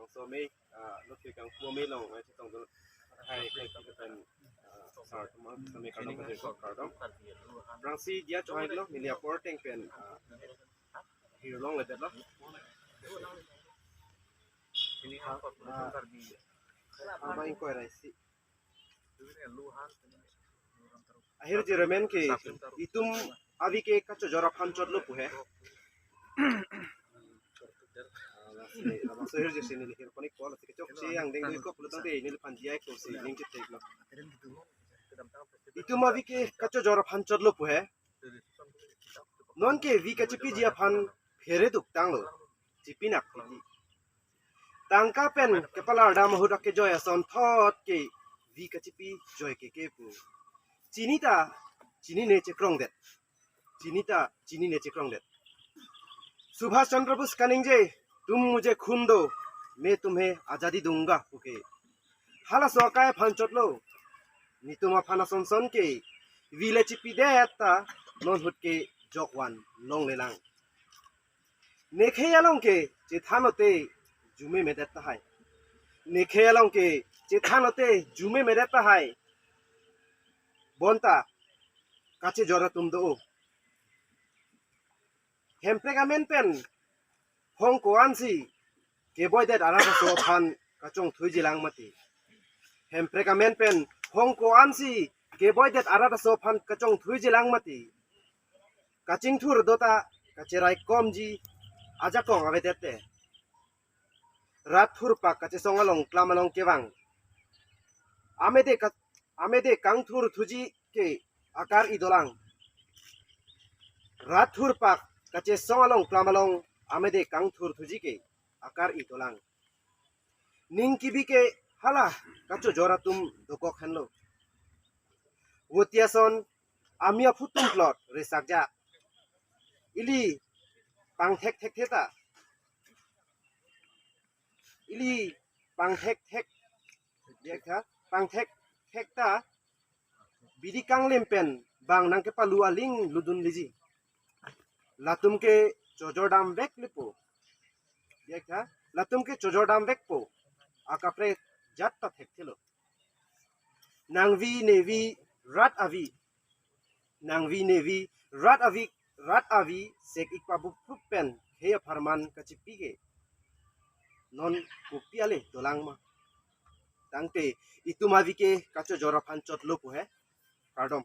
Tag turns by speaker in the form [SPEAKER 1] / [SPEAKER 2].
[SPEAKER 1] องโซไม่รถคือกังพัวไม่ลงไอ้ที่ต้องให้ก็เป็นสาวมาสมัยการต้องเป็นการต้องรังสีเดียจอยเนาะมีเรียบร์ตเองเป็นฮิโร่ลงเลยเด็ดเนาะapa yang kau rasa? Akhir jeremen ke itum avi ke kaco jorap hancur lo puhe. Masuk akhir jesi ni lihir panik kuala sih kecok sih yang deng deng kau perlu tahu deh ini lepan dia itu sih ning kita ikut. Itum avi ke kaco jorap hancur lo puhe. Non ke vi kaci pi dia pan phere duk tang lo, cipi nak piti. Tangka pen kepala dam hudak ke joy ason thot ke vi kacipi joy ke pu chini ne chekrong det chini ne chekrong det Subhash Chandra Bose कनिंजे तुम मुझे खून दो मैं तुम्हें आजादी दूंगा okay हाला सोकाय फांचोट लो नि तुमा फाना सन के विले चिपी देता नॉन हुट के जॉकवान लोंग लेलांग नेखे यालों के चिथानोते जुमे में देता है निखेलों के चिथानोते जुमे में देता है बोंता काचे जोरा तुम दो हेम्प्रेगामेन पेन होंग कोआंसी के बॉय देट आरा सो फान काचोंग थुइजी लांग मती हेम्प्रेगामेन पेन होंग कोआंसी के बॉय देट आरा सो फान काचोंग थुइजी लांग मती काचिंग थुर दोता काचे राय कॉमजी आजा कोंग आवे देते रात थुर पाक काचे सोंगालोंग क्लामालोंग केवांग आमेदे कांग थुर थुजी के आकार इदोलांग रात थुर पाक काचे सोंगालोंग क्लामालोंग आमेदे कांग थुर थुजी के आकार इदोलांग निंग किबी के हाला काचो जोरा तुम दोको खनलो वोतियासन आमिया फुतुम प्लॉट रे सागजा इली पांग थेक थेक थेता इली पांगथेक थेक देखा पांगथेक थेकता बिदि कांगलेम पेन बांग नांके पालु आलिंग लुदुन लिजी लातुम के चोजोडाम वेक लिपो देखा लातुम के चोजोडाम वेक पो आकाप्रे जात्ता थेक थेलो नांगवी नेवी रात आवी सेक इकपाबु फुपेन हेय फरमान कचिपीगे non bukti ale dolang ma tangte itu mavi ke kaco jora pancot lo pu he kardom